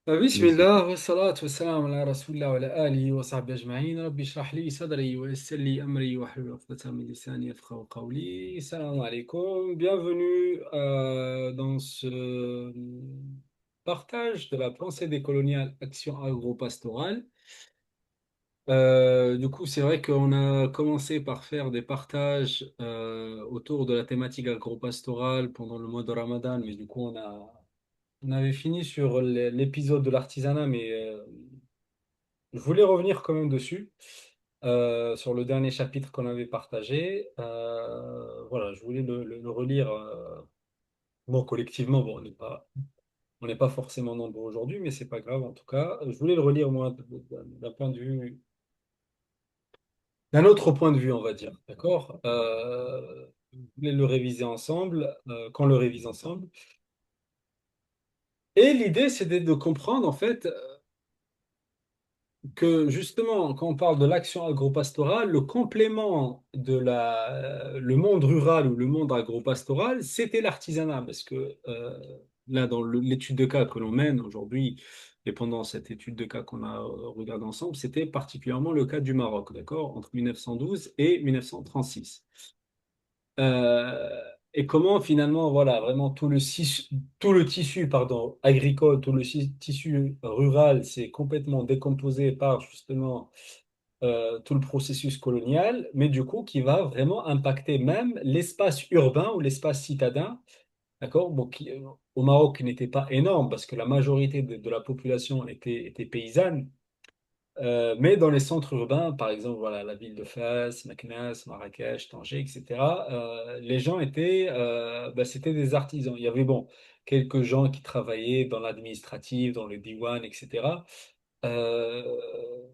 بسم بسم الله والصلاة والسلام على رسول الله وعلى آله وصحبه أجمعين. ربي اشرح لي صدري ويسر لي أمري واحلل عقدة من لساني يفقهوا قولي. السلام عليكم. Bienvenue dans ce partage de la pensée décoloniale Action agro-pastorale. Du coup, c'est vrai qu'on a commencé par faire des partages autour de la thématique agro-pastorale pendant le mois de Ramadan, mais du coup, on avait fini sur l'épisode de l'artisanat, mais je voulais revenir quand même dessus, sur le dernier chapitre qu'on avait partagé. Voilà, je voulais le relire, bon, collectivement. Bon, on n'est pas forcément nombreux aujourd'hui, mais c'est pas grave en tout cas. Je voulais le relire, moi, d'un point de vue, d'un autre point de vue, on va dire. D'accord? Je voulais le réviser ensemble, qu'on le révise ensemble. Et l'idée, c'était de comprendre, en fait, que justement, quand on parle de l'action agro-pastorale, le complément le monde rural ou le monde agro-pastoral, c'était l'artisanat. Parce que là, dans l'étude de cas que l'on mène aujourd'hui, et pendant cette étude de cas qu'on a regardé ensemble, c'était particulièrement le cas du Maroc, d'accord, entre 1912 et 1936. Euh, et comment finalement, voilà, vraiment tout le tissu, pardon, agricole, tout le tissu rural s'est complètement décomposé par justement tout le processus colonial, mais du coup qui va vraiment impacter même l'espace urbain ou l'espace citadin, d'accord, bon, qui au Maroc n'était pas énorme parce que la majorité de la population était paysanne. Mais dans les centres urbains, par exemple, voilà, la ville de Fès, Meknès, Marrakech, Tanger, etc., les gens c'était des artisans. Il y avait, bon, quelques gens qui travaillaient dans l'administratif, dans le diwan, etc. Euh,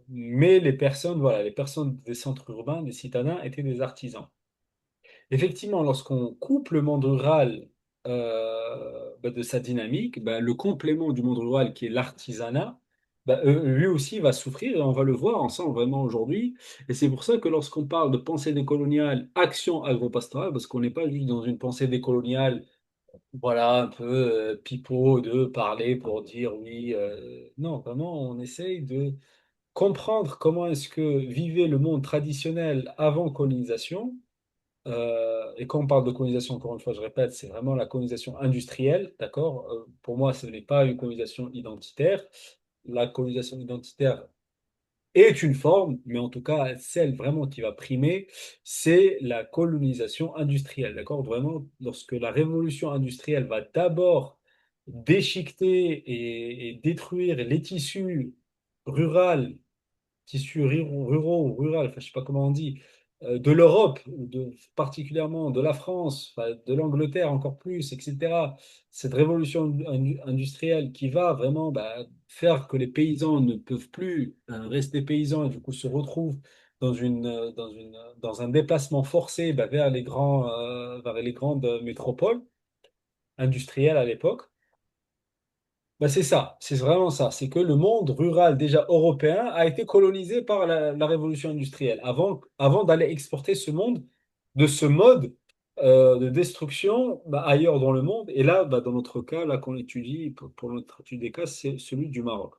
mais voilà, les personnes des centres urbains, des citadins, étaient des artisans. Effectivement, lorsqu'on coupe le monde rural de sa dynamique, le complément du monde rural qui est l'artisanat, lui aussi va souffrir et on va le voir ensemble vraiment aujourd'hui. Et c'est pour ça que lorsqu'on parle de pensée décoloniale, action agropastorale, parce qu'on n'est pas juste dans une pensée décoloniale, voilà, un peu pipeau de parler pour dire oui, non, vraiment, on essaye de comprendre comment est-ce que vivait le monde traditionnel avant colonisation. Et quand on parle de colonisation, encore une fois, je répète, c'est vraiment la colonisation industrielle, d'accord? Pour moi, ce n'est pas une colonisation identitaire. La colonisation identitaire est une forme, mais en tout cas, celle vraiment qui va primer, c'est la colonisation industrielle, d'accord? Vraiment, lorsque la révolution industrielle va d'abord déchiqueter et détruire les ruraux ruraux ou rural, enfin, je sais pas comment on dit, de l'Europe, particulièrement de la France, enfin, de l'Angleterre encore plus, etc. Cette révolution industrielle qui va vraiment faire que les paysans ne peuvent plus rester paysans et du coup se retrouvent dans un déplacement forcé vers les grandes métropoles industrielles à l'époque. C'est ça, c'est vraiment ça. C'est que le monde rural déjà européen a été colonisé par la révolution industrielle avant d'aller exporter de ce mode de destruction ailleurs dans le monde. Et là, dans notre cas, là qu'on étudie, pour notre étude des cas, c'est celui du Maroc.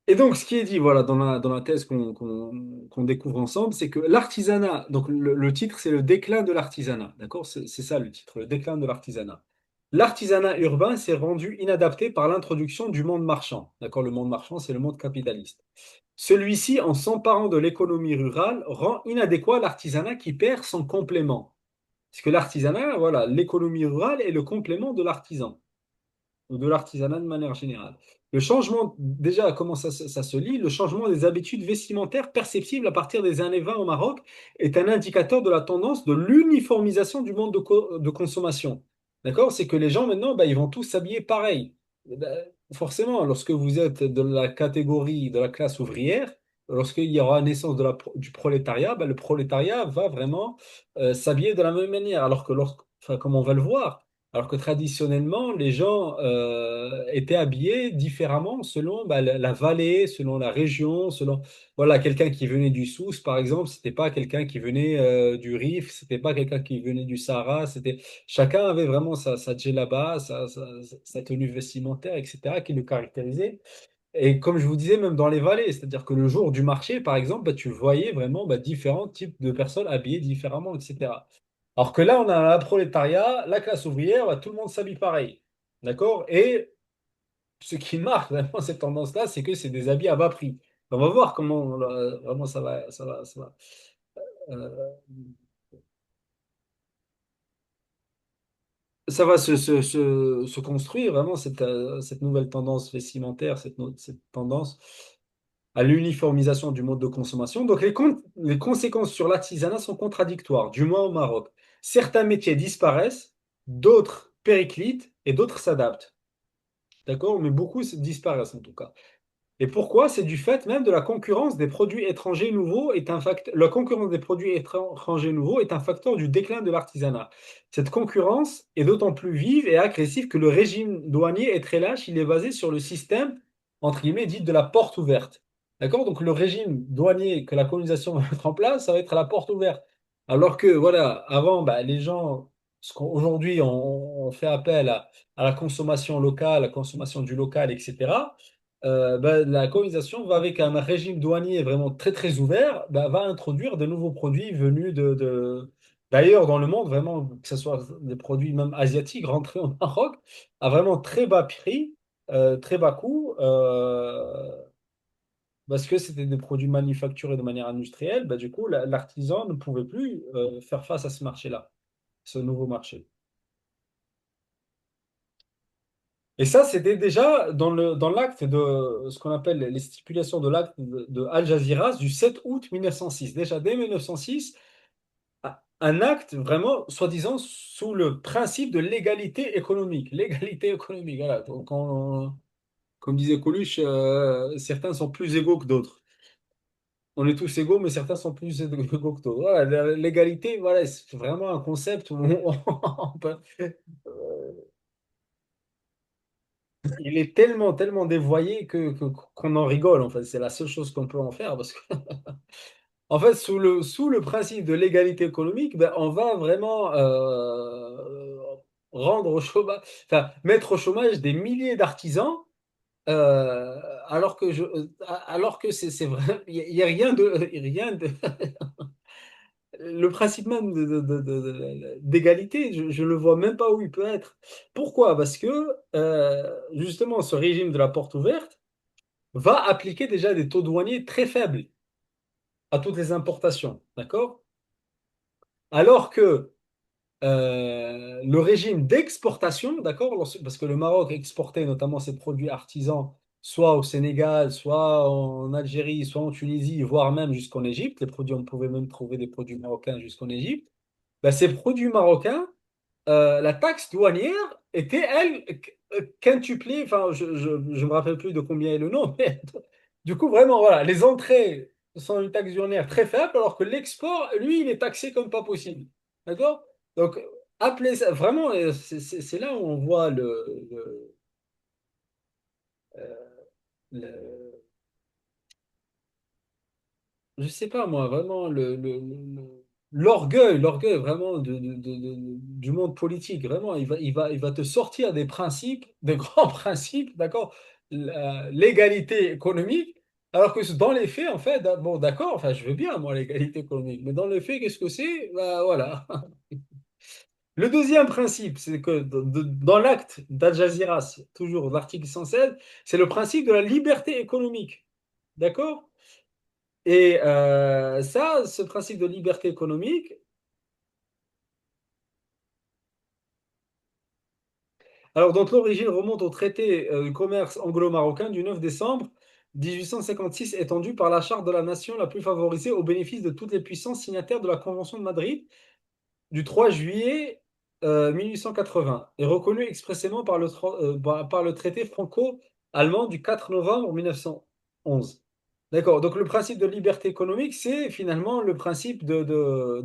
Et donc, ce qui est dit, voilà, dans la thèse qu'on découvre ensemble, c'est que l'artisanat, donc le titre, c'est le déclin de l'artisanat, d'accord? C'est ça le titre, le déclin de l'artisanat. L'artisanat urbain s'est rendu inadapté par l'introduction du monde marchand, d'accord? Le monde marchand, c'est le monde capitaliste. Celui-ci, en s'emparant de l'économie rurale, rend inadéquat l'artisanat qui perd son complément. Parce que l'artisanat, voilà, l'économie rurale est le complément de l'artisan ou de l'artisanat de manière générale. Le changement, déjà, comment ça se lit? Le changement des habitudes vestimentaires perceptibles à partir des années 20 au Maroc est un indicateur de la tendance de l'uniformisation du monde de consommation. D'accord? C'est que les gens maintenant, ils vont tous s'habiller pareil. Forcément, lorsque vous êtes de la catégorie de la classe ouvrière, lorsqu'il y aura naissance du prolétariat, le prolétariat va vraiment s'habiller de la même manière. Alors que enfin, comme on va le voir, Alors que traditionnellement, les gens étaient habillés différemment selon bah, la vallée, selon la région, selon voilà quelqu'un qui venait du Souss par exemple, c'était pas quelqu'un qui venait du Rif, c'était pas quelqu'un qui venait du Sahara, c'était chacun avait vraiment sa djellaba, sa tenue vestimentaire, etc. qui le caractérisait. Et comme je vous disais, même dans les vallées, c'est-à-dire que le jour du marché, par exemple, bah, tu voyais vraiment bah, différents types de personnes habillées différemment, etc. Alors que là, on a un prolétariat, la classe ouvrière, bah, tout le monde s'habille pareil. D'accord? Et ce qui marque vraiment cette tendance-là, c'est que c'est des habits à bas prix. On va voir comment vraiment euh, ça va se construire, vraiment, cette nouvelle tendance vestimentaire, cette tendance à l'uniformisation du mode de consommation. Donc, les conséquences sur l'artisanat sont contradictoires, du moins au Maroc. Certains métiers disparaissent, d'autres périclitent et d'autres s'adaptent. D'accord? Mais beaucoup disparaissent en tout cas. Et pourquoi? C'est du fait même de la concurrence des produits étrangers nouveaux est un facteur. La concurrence des produits étrangers nouveaux est un facteur du déclin de l'artisanat. Cette concurrence est d'autant plus vive et agressive que le régime douanier est très lâche. Il est basé sur le système, entre guillemets, dit de la porte ouverte. D'accord? Donc le régime douanier que la colonisation va mettre en place, ça va être la porte ouverte. Alors que, voilà, avant, bah, les gens, aujourd'hui, on fait appel à la consommation locale, à la consommation du local, etc. Ben, la colonisation va avec un régime douanier vraiment très très ouvert, ben, va introduire de nouveaux produits venus d'ailleurs dans le monde, vraiment, que ce soit des produits même asiatiques rentrés au Maroc à vraiment très bas prix, très bas coût, parce que c'était des produits manufacturés de manière industrielle, ben, du coup, l'artisan ne pouvait plus faire face à ce marché-là, ce nouveau marché. Et ça, c'était déjà dans l'acte de ce qu'on appelle les stipulations de l'acte de Al Jazeera du 7 août 1906. Déjà dès 1906, un acte vraiment, soi-disant, sous le principe de l'égalité économique. L'égalité économique, voilà. Donc, comme disait Coluche, certains sont plus égaux que d'autres. On est tous égaux, mais certains sont plus égaux que d'autres. Voilà, l'égalité, voilà, c'est vraiment un concept où on peut- il est tellement, tellement dévoyé qu'on en rigole, en fait. C'est la seule chose qu'on peut en faire. Parce que, en fait, sous le principe de l'égalité économique, ben, on va vraiment rendre au chômage, enfin, mettre au chômage des milliers d'artisans, alors que alors que c'est vrai, il y a rien de, le principe même d'égalité, je ne vois même pas où il peut être. Pourquoi? Parce que, justement, ce régime de la porte ouverte, va appliquer déjà des taux douaniers très faibles à toutes les importations, d'accord? Alors que le régime d'exportation, d'accord, parce que le Maroc exportait notamment ses produits artisans, soit au Sénégal, soit en Algérie, soit en Tunisie, voire même jusqu'en Égypte. Les produits, on pouvait même trouver des produits marocains jusqu'en Égypte. Ben, ces produits marocains la taxe douanière était, elle, quintuplée, enfin, je me rappelle plus de combien est le nom, mais du coup, vraiment, voilà, les entrées sont une taxe douanière très faible, alors que l'export, lui, il est taxé comme pas possible. D'accord? Donc, appelez ça, vraiment, c'est là où on voit le- je sais pas moi, vraiment l'orgueil vraiment du monde politique. Vraiment, il va te sortir des principes, des grands principes, d'accord? L'égalité économique, alors que dans les faits, en fait, bon, d'accord, enfin, je veux bien, moi, l'égalité économique, mais dans les faits, qu'est-ce que c'est? Bah, voilà. Le deuxième principe, c'est que dans l'acte d'Al Jazeera, c'est toujours l'article 116, c'est le principe de la liberté économique. D'accord? Et ça, ce principe de liberté économique, alors dont l'origine remonte au traité de commerce anglo-marocain du 9 décembre 1856, étendu par la Charte de la nation la plus favorisée au bénéfice de toutes les puissances signataires de la Convention de Madrid du 3 juillet 1880, et reconnu expressément par par le traité franco-allemand du 4 novembre 1911. D'accord, donc le principe de liberté économique, c'est finalement le principe de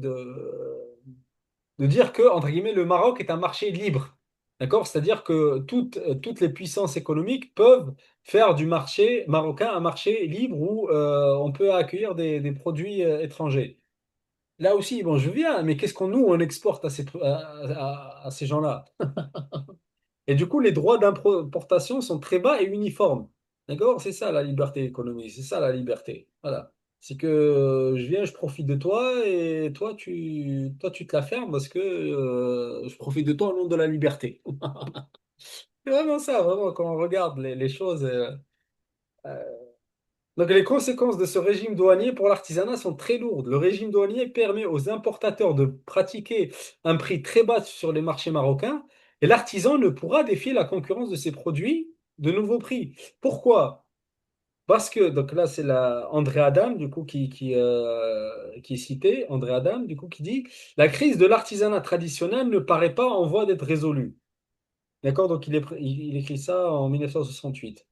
dire que, entre guillemets, le Maroc est un marché libre. D'accord? C'est-à-dire que toutes les puissances économiques peuvent faire du marché marocain un marché libre où on peut accueillir des produits étrangers. Là aussi, bon, je viens, mais qu'est-ce qu'on nous, on exporte à ces gens-là? Et du coup, les droits d'importation sont très bas et uniformes. D'accord? C'est ça la liberté économique, c'est ça la liberté. Voilà. C'est que je viens, je profite de toi et toi, tu te la fermes parce que je profite de toi au nom de la liberté. C'est vraiment ça, vraiment, quand on regarde les choses. Euh, donc, les conséquences de ce régime douanier pour l'artisanat sont très lourdes. Le régime douanier permet aux importateurs de pratiquer un prix très bas sur les marchés marocains et l'artisan ne pourra défier la concurrence de ses produits de nouveaux prix. Pourquoi? Parce que, donc là, c'est André Adam, du coup, qui est cité, André Adam, du coup, qui dit, la crise de l'artisanat traditionnel ne paraît pas en voie d'être résolue. D'accord? Donc, il écrit ça en 1968.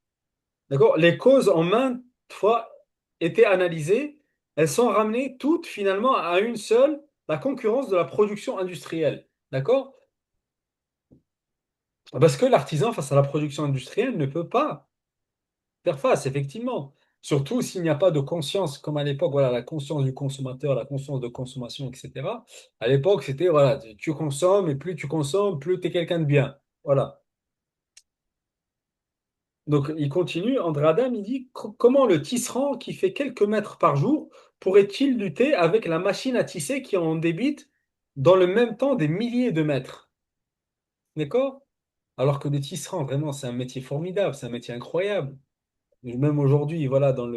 D'accord? Les causes en maintes fois étaient analysées. Elles sont ramenées toutes finalement à une seule, la concurrence de la production industrielle. D'accord? Parce que l'artisan, face à la production industrielle, ne peut pas faire face, effectivement. Surtout s'il n'y a pas de conscience, comme à l'époque, voilà, la conscience du consommateur, la conscience de consommation, etc. À l'époque, c'était, voilà, tu consommes et plus tu consommes, plus tu es quelqu'un de bien. Voilà. Donc, il continue, André Adam, il dit, comment le tisserand qui fait quelques mètres par jour pourrait-il lutter avec la machine à tisser qui en débite dans le même temps des milliers de mètres? D'accord? Alors que le tisserand, vraiment, c'est un métier formidable, c'est un métier incroyable. Même aujourd'hui, voilà, dans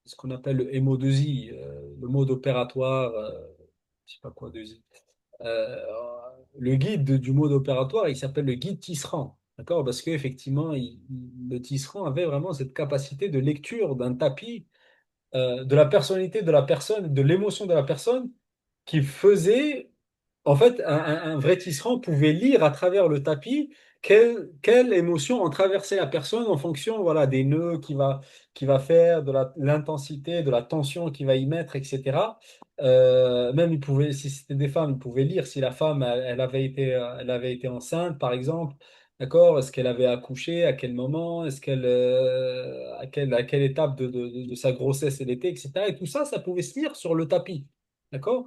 ce qu'on appelle le MO2I, le mode opératoire, je sais pas quoi, 2I. Euh, le guide du mode opératoire, il s'appelle le guide tisserand. D'accord? Parce qu'effectivement, le tisserand avait vraiment cette capacité de lecture d'un tapis, de la personnalité de la personne, de l'émotion de la personne, qui faisait, en fait, un vrai tisserand pouvait lire à travers le tapis quelle émotion en traversait la personne en fonction, voilà, des nœuds qu'il va faire, de l'intensité, de la tension qu'il va y mettre, etc. Même il pouvait, si c'était des femmes, il pouvait lire si la femme, elle avait été enceinte, par exemple. D'accord? Est-ce qu'elle avait accouché? À quel moment? À quelle étape de sa grossesse elle était, etc. Et tout ça, ça pouvait se lire sur le tapis. D'accord?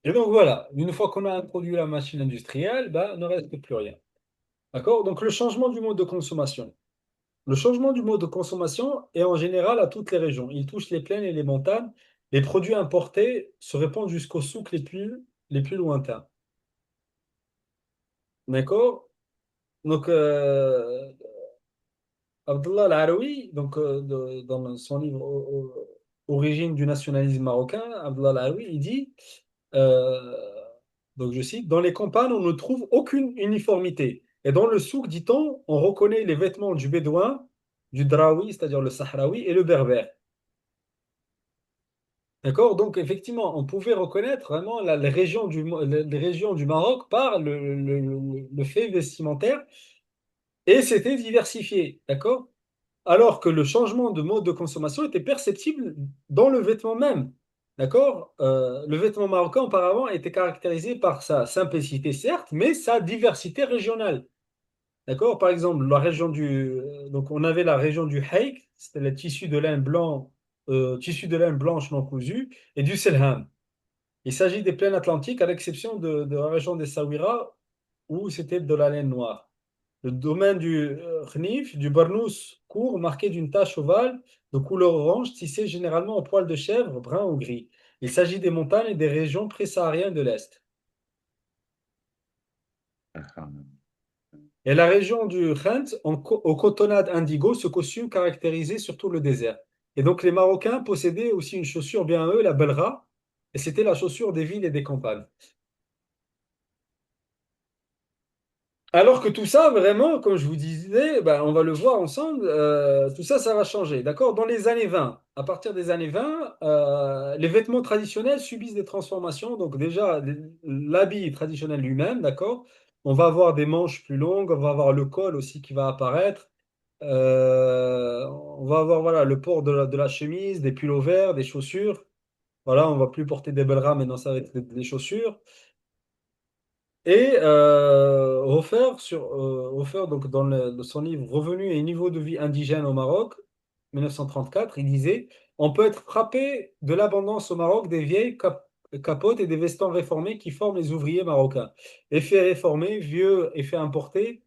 Et donc voilà, une fois qu'on a introduit la machine industrielle, ben, il ne reste plus rien. D'accord? Donc le changement du mode de consommation. Le changement du mode de consommation est en général à toutes les régions. Il touche les plaines et les montagnes. Les produits importés se répandent jusqu'aux souks les plus lointains. D'accord? Donc, Abdullah Al-Araoui, donc, dans son livre Origine du nationalisme marocain, Abdullah Al-Araoui, il dit, euh, donc je cite, dans les campagnes, on ne trouve aucune uniformité. Et dans le souk, dit-on, on reconnaît les vêtements du bédouin, du draoui, c'est-à-dire le sahraoui, et le berbère. D'accord? Donc, effectivement, on pouvait reconnaître vraiment les régions du Maroc par le fait vestimentaire et c'était diversifié. D'accord? Alors que le changement de mode de consommation était perceptible dans le vêtement même. D'accord? Le vêtement marocain auparavant était caractérisé par sa simplicité, certes, mais sa diversité régionale. D'accord? Par exemple, donc on avait la région du Haïk, c'était le tissu de laine blanche non cousue, et du Selham. Il s'agit des plaines atlantiques, à l'exception de la région des Saouira, où c'était de la laine noire. Le domaine du Khnif, du Barnous court, marqué d'une tache ovale de couleur orange, tissée généralement en poil de chèvre, brun ou gris. Il s'agit des montagnes et des régions présahariennes de l'Est. Et la région du Kent, aux cotonnades indigo, ce costume caractérisait surtout le désert. Et donc les Marocains possédaient aussi une chaussure bien à eux, la belra, et c'était la chaussure des villes et des campagnes. Alors que tout ça, vraiment, comme je vous disais, ben, on va le voir ensemble, tout ça, ça va changer. D'accord? Dans les années 20, à partir des années 20, les vêtements traditionnels subissent des transformations. Donc déjà, l'habit traditionnel lui-même, d'accord? On va avoir des manches plus longues, on va avoir le col aussi qui va apparaître. On va avoir voilà, le port de la chemise, des pullovers, des chaussures. Voilà, on va plus porter des belles rames, maintenant ça va être des chaussures. Et Hofer, donc dans son livre Revenus et niveau de vie indigène au Maroc, 1934, il disait, on peut être frappé de l'abondance au Maroc des vieilles capotes et des vestons réformés qui forment les ouvriers marocains. Effet réformé, vieux, effet importé,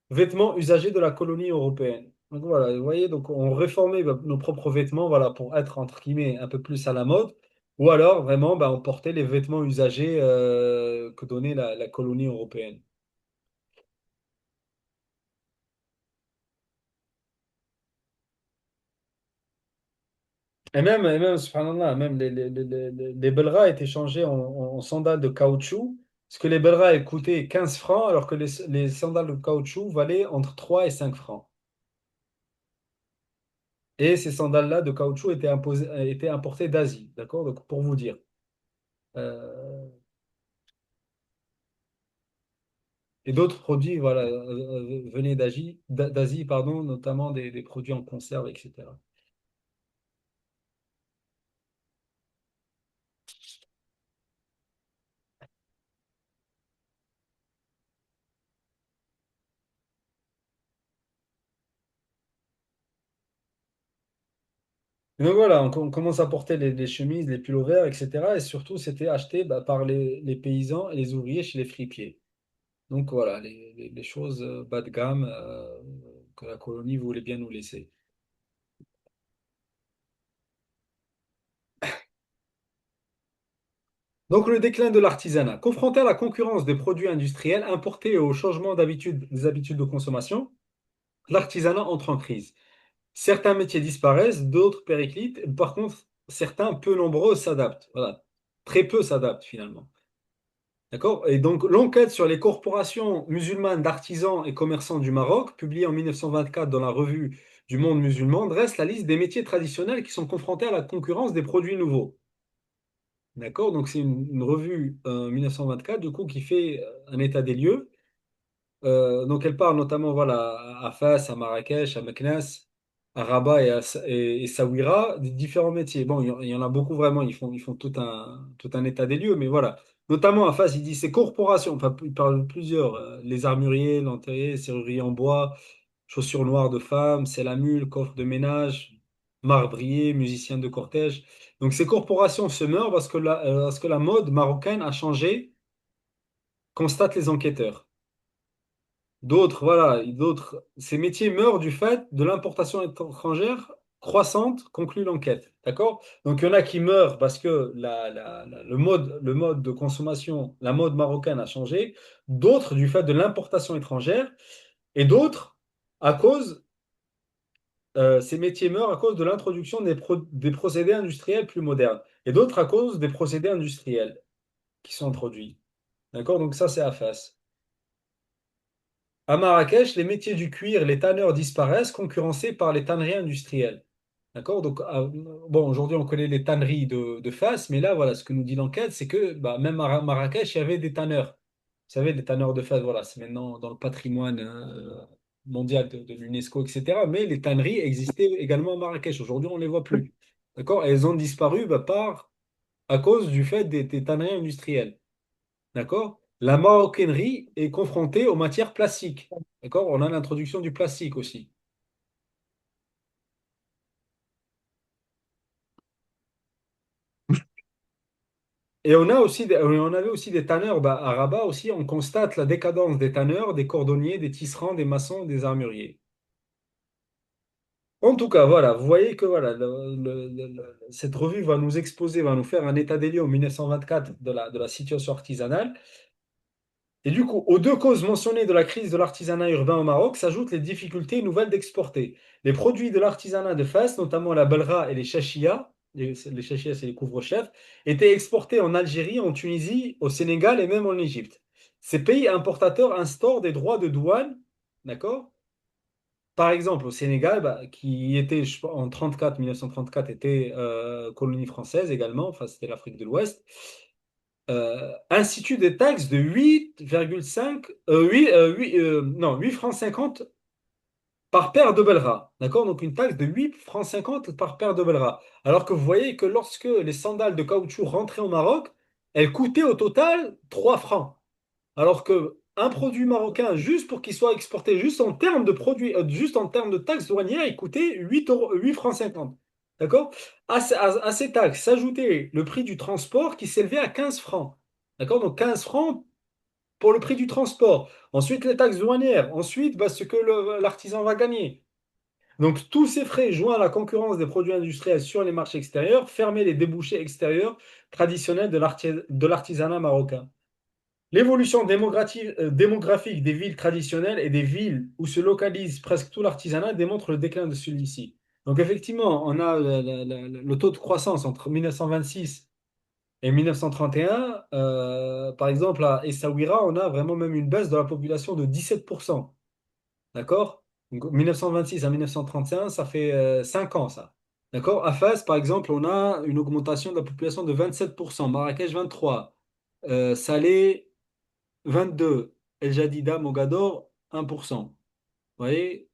vêtements usagés de la colonie européenne. Donc voilà, vous voyez, donc on réformait nos propres vêtements, voilà, pour être entre guillemets un peu plus à la mode, ou alors vraiment, on portait les vêtements usagés que donnait la colonie européenne. Et même, subhanallah, même les belras étaient changés en sandales de caoutchouc, parce que les belras elles coûtaient 15 francs, alors que les sandales de caoutchouc valaient entre 3 et 5 francs. Et ces sandales-là de caoutchouc étaient importées d'Asie, d'accord? Donc pour vous dire. Euh, et d'autres produits, voilà, venaient d'Asie, pardon, notamment des produits en conserve, etc. Et donc voilà, on commence à porter les chemises, les pullovers, etc. Et surtout, c'était acheté par les paysans et les ouvriers chez les fripiers. Donc voilà, les choses bas de gamme que la colonie voulait bien nous laisser. Donc le déclin de l'artisanat. Confronté à la concurrence des produits industriels importés et au changement des habitudes de consommation, l'artisanat entre en crise. Certains métiers disparaissent, d'autres périclitent. Par contre, certains, peu nombreux, s'adaptent. Voilà. Très peu s'adaptent finalement. D'accord? Et donc, l'enquête sur les corporations musulmanes d'artisans et commerçants du Maroc, publiée en 1924 dans la revue du Monde musulman, dresse la liste des métiers traditionnels qui sont confrontés à la concurrence des produits nouveaux. D'accord? Donc, c'est une revue 1924, du coup, qui fait un état des lieux. Donc elle parle notamment voilà, à Fès, à Marrakech, à Meknès, à Rabat et Saouira, des différents métiers. Bon, il y en a beaucoup vraiment, ils font tout un état des lieux, mais voilà. Notamment à Fès, il dit ces corporations, enfin il parle de plusieurs, les armuriers, lenteriers, serruriers en bois, chaussures noires de femmes, selle à mule, coffre de ménage, marbrier, musicien de cortège. Donc ces corporations se meurent parce que la mode marocaine a changé, constatent les enquêteurs. D'autres, voilà, ces métiers meurent du fait de l'importation étrangère croissante, conclut l'enquête. D'accord? Donc, il y en a qui meurent parce que le mode de consommation, la mode marocaine a changé. D'autres du fait de l'importation étrangère. Et d'autres, ces métiers meurent à cause de l'introduction des procédés industriels plus modernes. Et d'autres à cause des procédés industriels qui sont introduits. D'accord? Donc, ça, c'est à face. À Marrakech, les métiers du cuir, les tanneurs disparaissent, concurrencés par les tanneries industrielles. D'accord? Donc, bon, aujourd'hui, on connaît les tanneries de Fès, mais là, voilà, ce que nous dit l'enquête, c'est que même à Marrakech, il y avait des tanneurs. Vous savez, les tanneurs de Fès, voilà, c'est maintenant dans le patrimoine mondial de l'UNESCO, etc. Mais les tanneries existaient également à Marrakech. Aujourd'hui, on ne les voit plus. D'accord? Et elles ont disparu à cause du fait des tanneries industrielles. D'accord? La maroquinerie est confrontée aux matières plastiques. D'accord? On a l'introduction du plastique aussi. Et on avait aussi des tanneurs. À Rabat aussi, on constate la décadence des tanneurs, des cordonniers, des tisserands, des maçons, des armuriers. En tout cas, voilà, vous voyez que voilà, cette revue va nous exposer, va nous faire un état des lieux en 1924 de la situation artisanale. Et du coup, aux deux causes mentionnées de la crise de l'artisanat urbain au Maroc s'ajoutent les difficultés nouvelles d'exporter. Les produits de l'artisanat de Fès, notamment la belra et les chachia, les chachia c'est les couvre-chefs, étaient exportés en Algérie, en Tunisie, au Sénégal et même en Égypte. Ces pays importateurs instaurent des droits de douane, d'accord? Par exemple, au Sénégal, qui était en 1934 était colonie française également, enfin c'était l'Afrique de l'Ouest, institue des taxes de 8,5, 8, non, 8 francs 50 par paire de belras. D'accord? Donc une taxe de 8 francs 50 par paire de belras. Alors que vous voyez que lorsque les sandales de caoutchouc rentraient au Maroc, elles coûtaient au total 3 francs. Alors que un produit marocain, juste pour qu'il soit exporté, juste en termes de produits, juste en termes de taxes douanières, il coûtait 8 euros, 8 francs 50. D'accord? À ces taxes s'ajoutait le prix du transport qui s'élevait à 15 francs. D'accord? Donc 15 francs pour le prix du transport. Ensuite, les taxes douanières. Ensuite, bah, ce que l'artisan va gagner. Donc, tous ces frais joints à la concurrence des produits industriels sur les marchés extérieurs fermaient les débouchés extérieurs traditionnels de l'artisanat marocain. L'évolution démographique des villes traditionnelles et des villes où se localise presque tout l'artisanat démontre le déclin de celui-ci. Donc, effectivement, on a le taux de croissance entre 1926 et 1931. Par exemple, à Essaouira, on a vraiment même une baisse de la population de 17%. D'accord? Donc, 1926 à 1931, ça fait 5 ans, ça. D'accord? À Fès, par exemple, on a une augmentation de la population de 27%. Marrakech, 23%. Salé, 22%. El Jadida, Mogador, 1%. Vous voyez?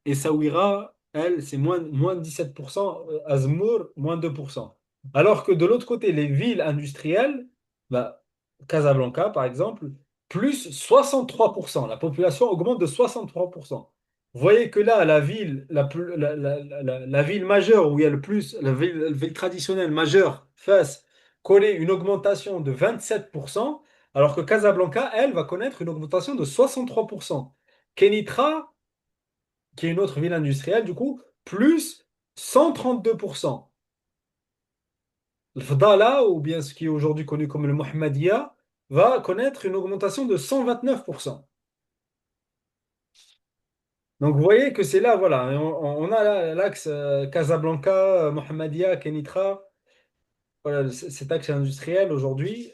Essaouira, elle, c'est moins de 17%. Azmour, moins 2%. Alors que de l'autre côté, les villes industrielles, bah, Casablanca, par exemple, plus 63%. La population augmente de 63%. Vous voyez que là, la ville, la ville majeure où il y a le plus, la ville traditionnelle majeure, Fès, connaît une augmentation de 27%, alors que Casablanca, elle, va connaître une augmentation de 63%. Kenitra, qui est une autre ville industrielle, du coup, plus 132%. Le Fdala, ou bien ce qui est aujourd'hui connu comme le Mohammedia, va connaître une augmentation de 129%. Donc vous voyez que c'est là, voilà, on a l'axe Casablanca, Mohammedia, Kenitra, voilà, cet axe industriel aujourd'hui.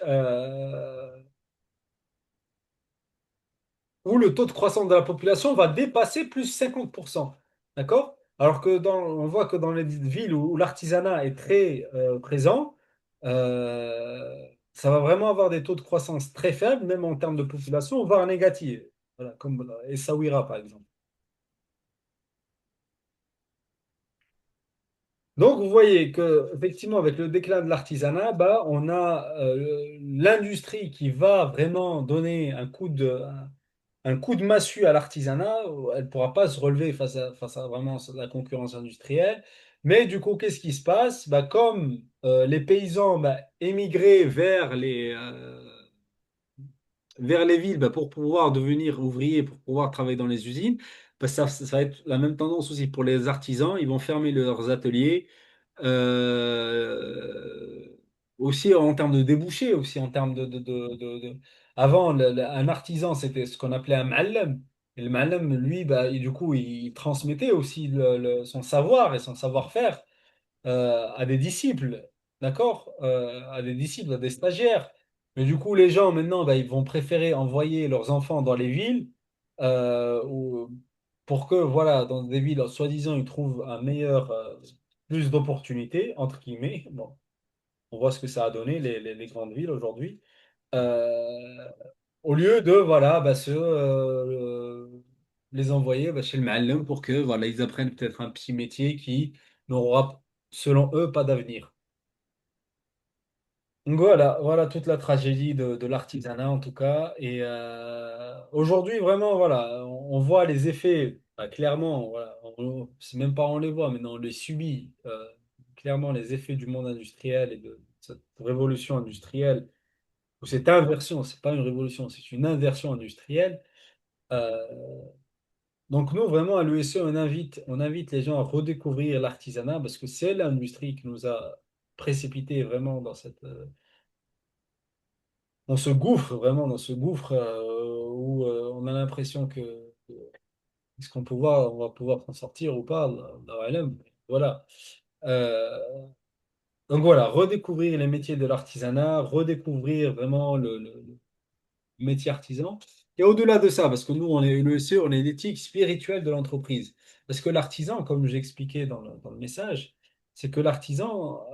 Où le taux de croissance de la population va dépasser plus 50%. D'accord? Alors que on voit que dans les villes où l'artisanat est très présent, ça va vraiment avoir des taux de croissance très faibles, même en termes de population, voire négatifs. Voilà, comme Essaouira, par exemple. Donc, vous voyez que, effectivement, avec le déclin de l'artisanat, bah, on a l'industrie qui va vraiment donner un coup de massue à l'artisanat. Elle ne pourra pas se relever face à vraiment la concurrence industrielle. Mais du coup, qu'est-ce qui se passe? Bah, comme les paysans bah, émigraient vers les villes bah, pour pouvoir devenir ouvriers, pour pouvoir travailler dans les usines, bah, ça va être la même tendance aussi pour les artisans. Ils vont fermer leurs ateliers. Euh, Aussi en termes de débouchés, aussi en termes Avant, un artisan, c'était ce qu'on appelait un ma'alem. Et le ma'alem, lui, bah, du coup, il transmettait aussi son savoir et son savoir-faire à des disciples, d'accord? À des disciples, à des stagiaires. Mais du coup, les gens, maintenant, bah, ils vont préférer envoyer leurs enfants dans les villes pour que, voilà, dans des villes, soi-disant, ils trouvent plus d'opportunités, entre guillemets. Bon, on voit ce que ça a donné, les grandes villes aujourd'hui. Euh, Au lieu de, voilà, bah, les envoyer bah, chez le Ma'allem pour que, voilà, ils apprennent peut-être un petit métier qui n'aura, selon eux, pas d'avenir. Donc voilà, voilà toute la tragédie de l'artisanat en tout cas. Et aujourd'hui, vraiment, voilà, on voit les effets, bah, clairement, voilà, c'est même pas on les voit, mais on les subit clairement les effets du monde industriel et de cette révolution industrielle, ou cette inversion, c'est pas une révolution, c'est une inversion industrielle. Euh, donc nous, vraiment, à l'USE, on invite les gens à redécouvrir l'artisanat parce que c'est l'industrie qui nous a précipité vraiment dans ce gouffre, vraiment, dans ce gouffre où on a l'impression que est-ce on va pouvoir s'en sortir ou pas, Allahu a'lam. Voilà. Euh, donc voilà, redécouvrir les métiers de l'artisanat, redécouvrir vraiment le métier artisan. Et au-delà de ça, parce que nous, on est l'ESE, on est l'éthique spirituelle de l'entreprise. Parce que l'artisan, comme j'ai expliqué dans le message, c'est que l'artisan,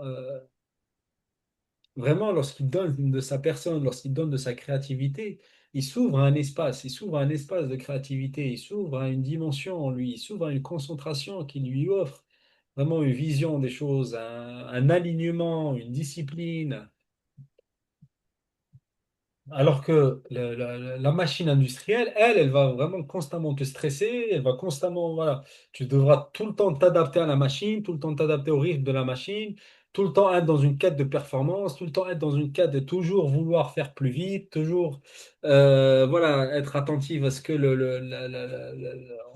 vraiment, lorsqu'il donne de sa personne, lorsqu'il donne de sa créativité, il s'ouvre à un espace, il s'ouvre à un espace de créativité, il s'ouvre à une dimension en lui, il s'ouvre à une concentration qui lui offre vraiment une vision des choses, un alignement, une discipline. Alors que la machine industrielle, elle va vraiment constamment te stresser, elle va constamment, voilà, tu devras tout le temps t'adapter à la machine, tout le temps t'adapter au rythme de la machine, tout le temps être dans une quête de performance, tout le temps être dans une quête de toujours vouloir faire plus vite, toujours, voilà, être attentive à ce que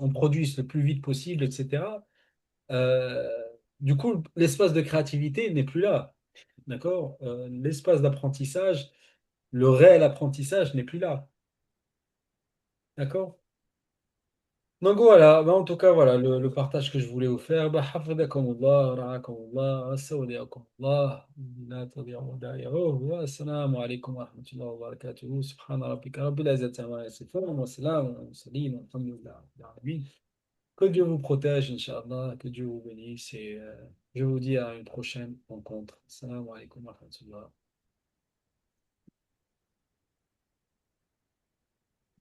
on produise le plus vite possible, etc. Euh, du coup, l'espace de créativité n'est plus là, d'accord? L'espace d'apprentissage, le réel apprentissage n'est plus là. D'accord? Donc voilà, bah, en tout cas, voilà le partage que je voulais vous faire. Bah, حفظكم الله رعاكم الله استودعكم الله لا تضيع ودائعه والسلام عليكم ورحمة الله وبركاته سبحان ربك رب العزة عما يصفون وسلام على المرسلين والحمد لله رب العالمين. Que Dieu vous protège, Inch'Allah, que Dieu vous bénisse et je vous dis à une prochaine rencontre. Salam alaikum wa rahmatullah.